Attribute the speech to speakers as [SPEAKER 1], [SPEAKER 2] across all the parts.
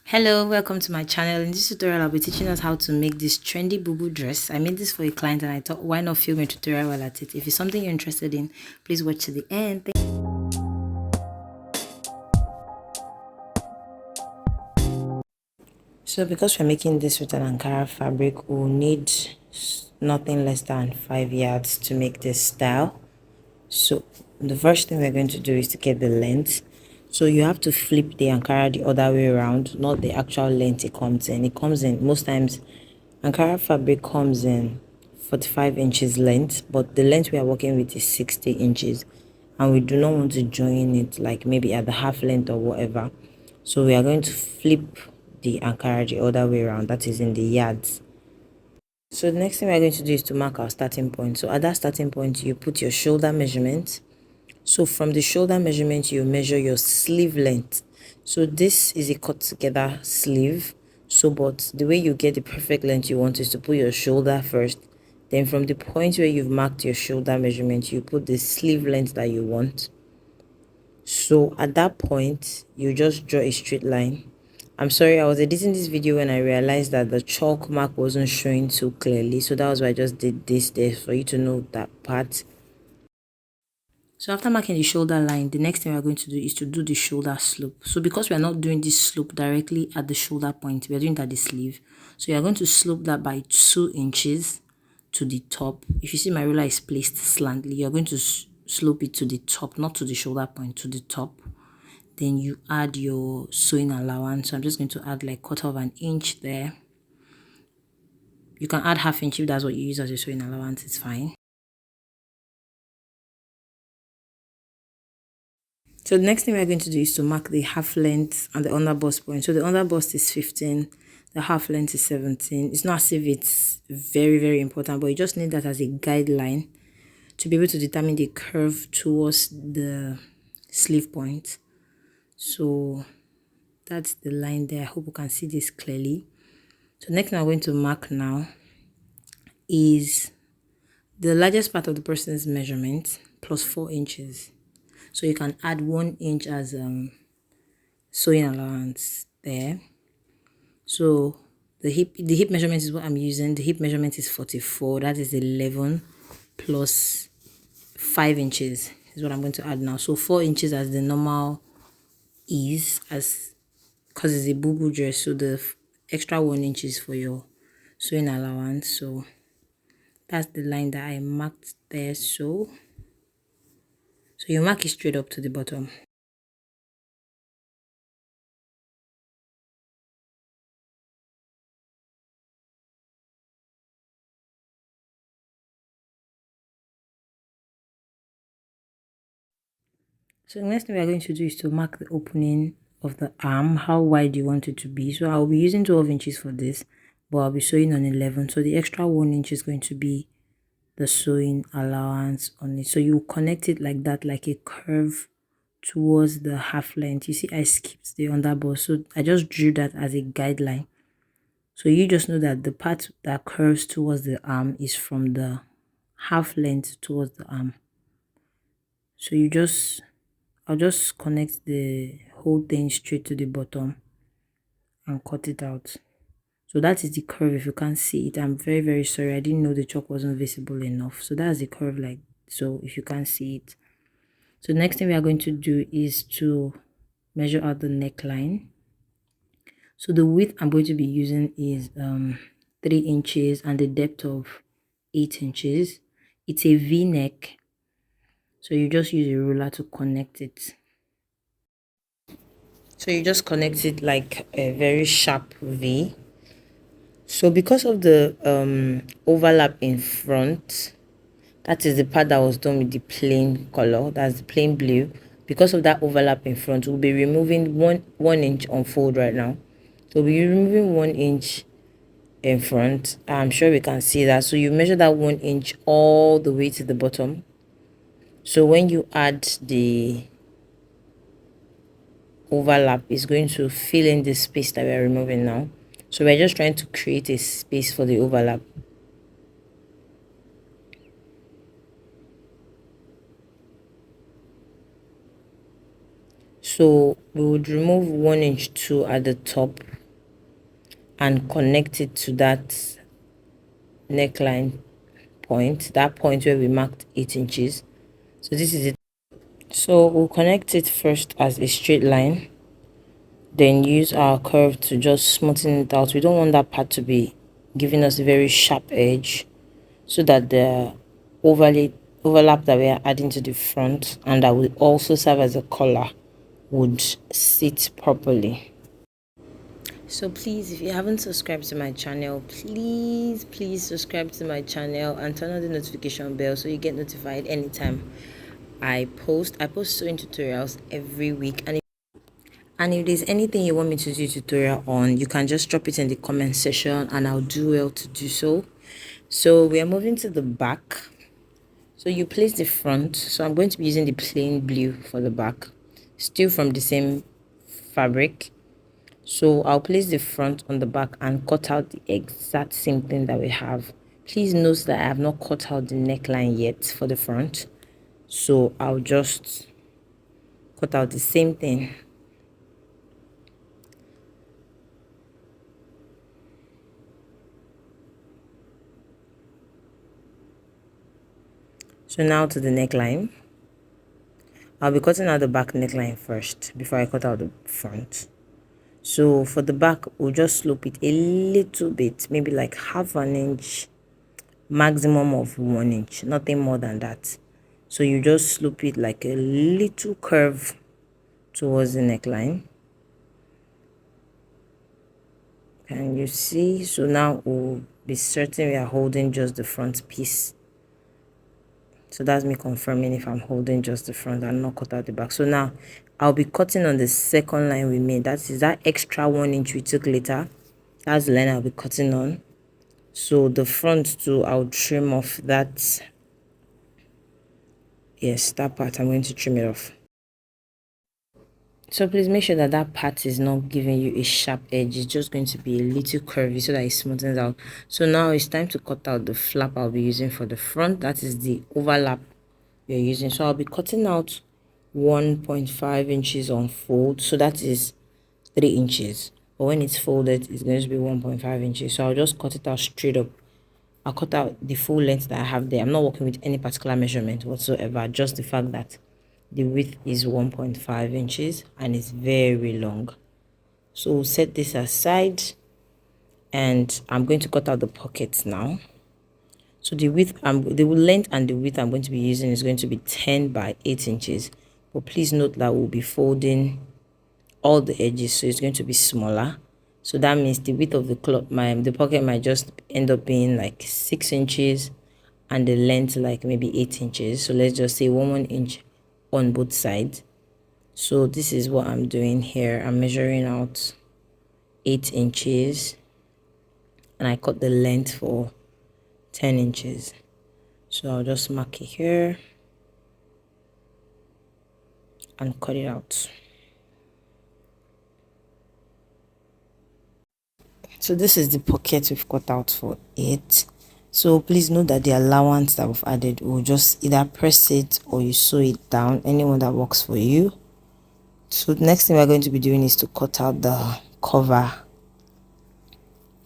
[SPEAKER 1] Hello, welcome to my channel. In this tutorial, I'll be teaching us how to make this trendy bubu dress. I made this for a client and I thought, why not film a tutorial while at it? If it's something you're interested in, please watch to the end. So because we're making this with an Ankara fabric, we'll need nothing less than 5 yards to make this style. So the first thing we're going to do is to get the length. So you have to flip the Ankara the other way around, not the actual length it comes in. It comes in, most times Ankara fabric comes in 45 inches length, but the length we are working with is 60 inches. And we do not want to join it like maybe at the half length or whatever. So we are going to flip the Ankara the other way around, that is in the yards. So the next thing we're going to do is to mark our starting point. So at that starting point, you put your shoulder measurement. So from the shoulder measurement, you measure your sleeve length. So this is a cut together sleeve. So but the way you get the perfect length you want is to put your shoulder first. Then from the point where you've marked your shoulder measurement, you put the sleeve length that you want. So at that point, you just draw a straight line. I'm sorry, I was editing this video when I realized that the chalk mark wasn't showing too clearly. So that was why I just did this there for you to know that part. So after marking the shoulder line, the next thing we're going to do is to do the shoulder slope. So because we are not doing this slope directly at the shoulder point, we are doing it at the sleeve. So you are going to slope that by 2 inches to the top. If you see my ruler is placed slantly, you're going to slope it to the top, not to the shoulder point, to the top. Then you add your sewing allowance. So I'm just going to add like 1/4 inch there. You can add 1/2 inch if that's what you use as your sewing allowance, it's fine. So the next thing we're going to do is to mark the half length and the underbust point. So the underbust is 15, the half length is 17. It's not as if it's very important, but you just need that as a guideline to be able to determine the curve towards the sleeve point. So that's the line there. I hope you can see this clearly. So next thing I'm going to mark now is the largest part of the person's measurement plus 4 inches. So you can add 1 inch as sewing allowance there. So the hip measurement is what I'm using. The hip measurement is 44. That is 11 plus 5 inches is what I'm going to add now. So 4 inches as the normal is, as because it's a bubu dress. So the extra 1 inch is for your sewing allowance. So that's the line that I marked there. So you mark it straight up to the bottom. So the next thing we are going to do is to mark the opening of the arm, how wide you want it to be. So I'll be using 12 inches for this, but I'll be sewing on 11. So the extra 1 inch is going to be the sewing allowance on it. So you connect it like that, like a curve towards the half length. You see I skipped the underbust, so I just drew that as a guideline. So you just know that the part that curves towards the arm is from the half length towards the arm. So I'll just connect the whole thing straight to the bottom and cut it out. So that is the curve. If you can't see it, I'm very sorry. I didn't know the chalk wasn't visible enough. So that's the curve, like so, if you can't see it. So the next thing we are going to do is to measure out the neckline. So the width I'm going to be using is 3 inches and the depth of 8 inches. It's a V-neck. So you just use a ruler to connect it. So you just connect it like a very sharp V. So because of the overlap in front, that is the part that was done with the plain color, that's the plain blue. Because of that overlap in front, we'll be removing one inch on fold right now. So we'll be removing 1 inch in front. I'm sure we can see that. So you measure that 1 inch all the way to the bottom. So when you add the overlap, is going to fill in the space that we are removing now. So we're just trying to create a space for the overlap. So we would remove 1 inch 2 at the top and connect it to that neckline point, that point where we marked 8 inches. So this is it. So we'll connect it first as a straight line, then use our curve to just smoothen it out. We don't want that part to be giving us a very sharp edge, so that the overlap that we are adding to the front and that will also serve as a collar would sit properly. So please, if you haven't subscribed to my channel, please subscribe to my channel and turn on the notification bell so you get notified anytime I post. I post sewing tutorials every week, and if there's anything you want me to do tutorial on, you can just drop it in the comment section and I'll do well to do so. So we are moving to the back. So you place the front. So I'm going to be using the plain blue for the back, still from the same fabric. So I'll place the front on the back and cut out the exact same thing that we have. Please note that I have not cut out the neckline yet for the front, so I'll just cut out the same thing. So now to the neckline. I'll be cutting out the back neckline first before I cut out the front. So for the back, we'll just slope it a little bit, maybe like half an inch, maximum of 1 inch, nothing more than that. So you just slope it like a little curve towards the neckline. Can you see? So now we'll be certain we are holding just the front piece. So that's me confirming if I'm holding just the front and not cut out the back. So now I'll be cutting on the second line we made. That is that extra 1 inch we took later. That's the line I'll be cutting on. So the front too, I'll trim off that. Yes, that part, I'm going to trim it off. So please make sure that that part is not giving you a sharp edge. It's just going to be a little curvy so that it smoothens out. So now it's time to cut out the flap I'll be using for the front. That is the overlap we're using. So I'll be cutting out 1.5 inches on fold. So that is 3 inches. But when it's folded, it's going to be 1.5 inches. So I'll just cut it out straight up. I'll cut out the full length that I have there. I'm not working with any particular measurement whatsoever. Just the fact that the width is 1.5 inches and it's very long. So we'll set this aside and I'm going to cut out the pockets now. So the width, the length and the width I'm going to be using is going to be 10 by 8 inches. But please note that we'll be folding all the edges, so it's going to be smaller. So that means the width of the cloth, the pocket might just end up being like 6 inches and the length like maybe 8 inches. So let's just say 1 inch on both sides. So this is what I'm doing here. I'm measuring out 8 inches and I cut the length for 10 inches. So I'll just mark it here and cut it out. So this is the pocket we've cut out for it. So please note that the allowance that we've added, will just either press it or you sew it down, anyone that works for you. So the next thing we're going to be doing is to cut out the cover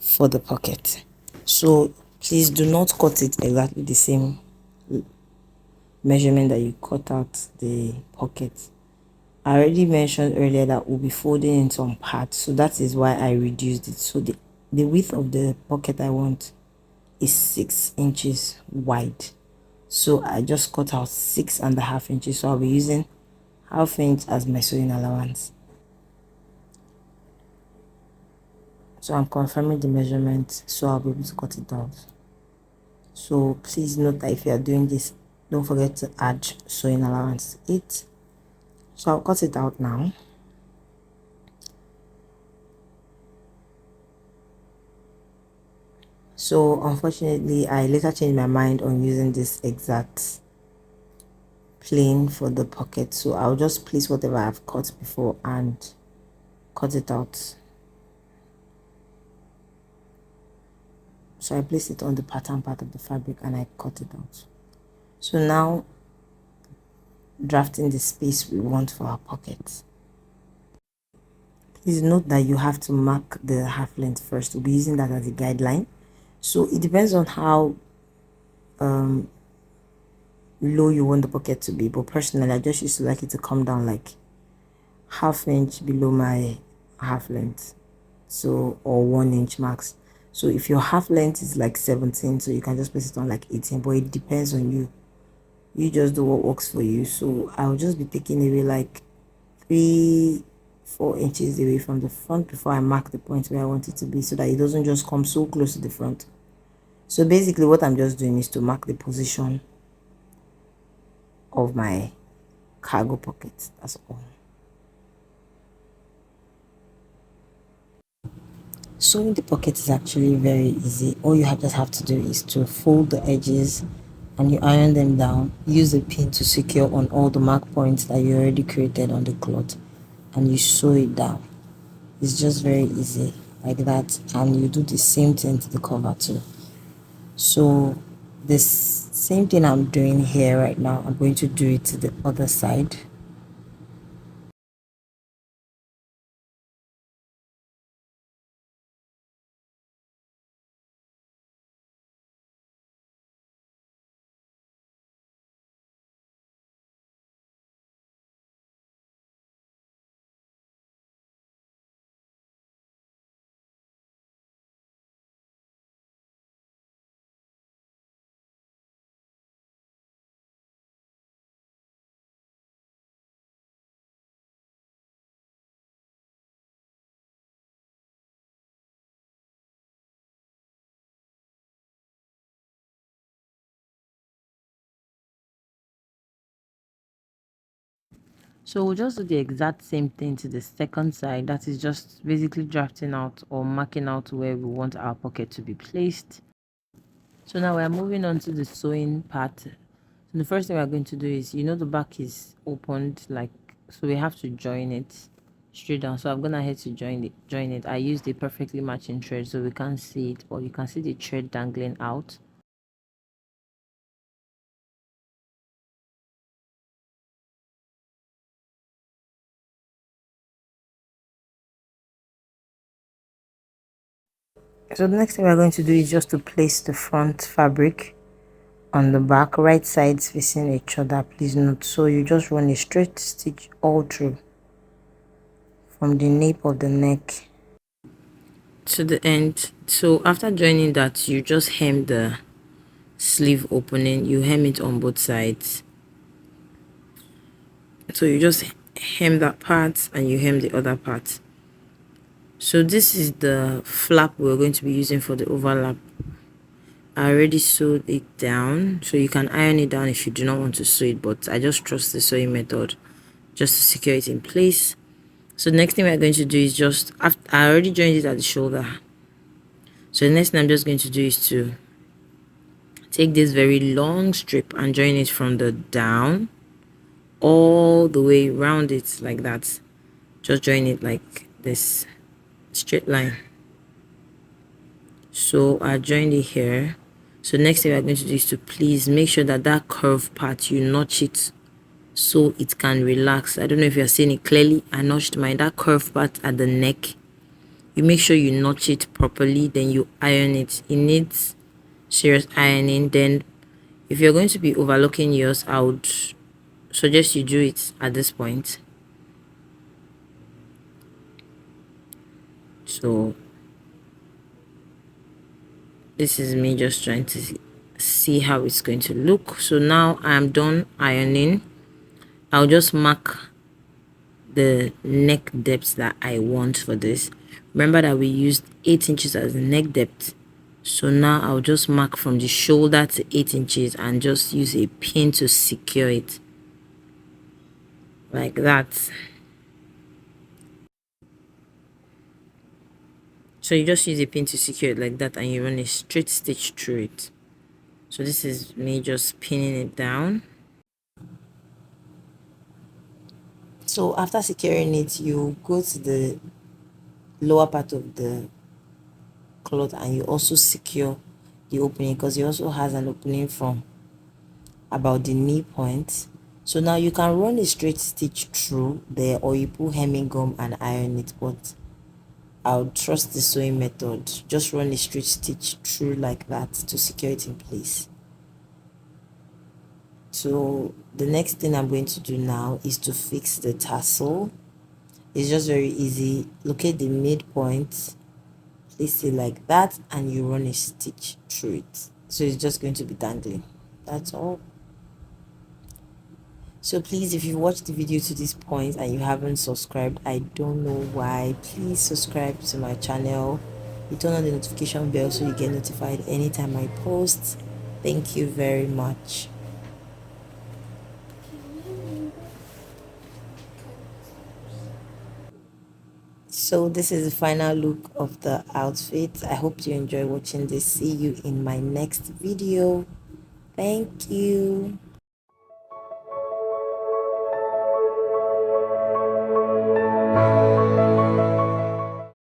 [SPEAKER 1] for the pocket. So please do not cut it exactly the same measurement that you cut out the pocket. I already mentioned earlier that we'll be folding in some parts, so that is why I reduced it. So the width of the pocket I want is 6 inches wide, so I just cut out 6.5 inches. So I'll be using half inch as my sewing allowance. So I'm confirming the measurement so I'll be able to cut it out. So please note that if you are doing this, don't forget to add sewing allowance to it. So I'll cut it out now. So unfortunately, I later changed my mind on using this exact plain for the pocket. So I'll just place whatever I've cut before and cut it out. So I place it on the pattern part of the fabric and I cut it out. So now drafting the space we want for our pocket. Please note that you have to mark the half length first. We'll be using that as a guideline. So it depends on how low you want the pocket to be, but personally I just used to like it to come down like ½ inch below my half length, so, or 1 inch max. So if your half length is like 17, so you can just place it on like 18, but it depends on you. You just do what works for you. So I'll just be taking away like 3-4 inches away from the front before I mark the point where I want it to be, so that it doesn't just come so close to the front. So basically what I'm just doing is to mark the position of my cargo pocket. That's all. Sewing the pocket is actually very easy. All you just have to do is to fold the edges and you iron them down. Use a pin to secure on all the mark points that you already created on the cloth, and you sew it down. It's just very easy like that, and you do the same thing to the cover too. So this same thing I'm doing here right now, I'm going to do it to the other side. So we'll just do the exact same thing to the second side. That is just basically drafting out or marking out where we want our pocket to be placed. So now we're moving on to the sewing part. So the first thing we're going to do is, the back is opened, like, so we have to join it straight down. So I'm gonna head to join it. I used the perfectly matching thread so we can't see it, but you can see the thread dangling out. So the next thing we're going to do is just to place the front fabric on the back, right sides facing each other. Please note, so you just run a straight stitch all through from the nape of the neck to the end. So after joining that, you just hem the sleeve opening. You hem it on both sides. So you just hem that part and you hem the other part. So this is the flap we're going to be using for the overlap. I already sewed it down, so you can iron it down if you do not want to sew it, but I just trust the sewing method just to secure it in place. So the next thing we're going to do is just, after I already joined it at the shoulder, so the next thing I'm just going to do is to take this very long strip and join it from the down all the way around it like that. Just join it like this, straight line. So I joined it here. So next thing we're going to do is to please make sure that that curved part, you notch it so it can relax. I don't know if you're seeing it clearly. I notched mine. That curved part at the neck, you make sure you notch it properly, then you iron it. It needs serious ironing. Then if you're going to be overlooking yours, I would suggest you do it at this point. So this is me just trying to see how it's going to look. So now I'm done ironing. I'll just mark the neck depth that I want for this. Remember that we used 8 inches as the neck depth. So now I'll just mark from the shoulder to 8 inches and just use a pin to secure it like that. So you just use a pin to secure it like that and you run a straight stitch through it. So this is me just pinning it down. So after securing it, you go to the lower part of the cloth and you also secure the opening, because it also has an opening from about the knee point. So now you can run a straight stitch through there, or you put hemming gum and iron it, but I'll trust the sewing method. Just run a straight stitch through like that to secure it in place. So the next thing I'm going to do now is to fix the tassel. It's just very easy. Locate the midpoint, place it like that, and you run a stitch through it. So it's just going to be dangling. That's all. So please, if you watched the video to this point and you haven't subscribed, I don't know why, please subscribe to my channel. You turn on the notification bell so you get notified anytime I post. Thank you very much. So this is the final look of the outfit. I hope you enjoy watching this. See you in my next video. Thank you.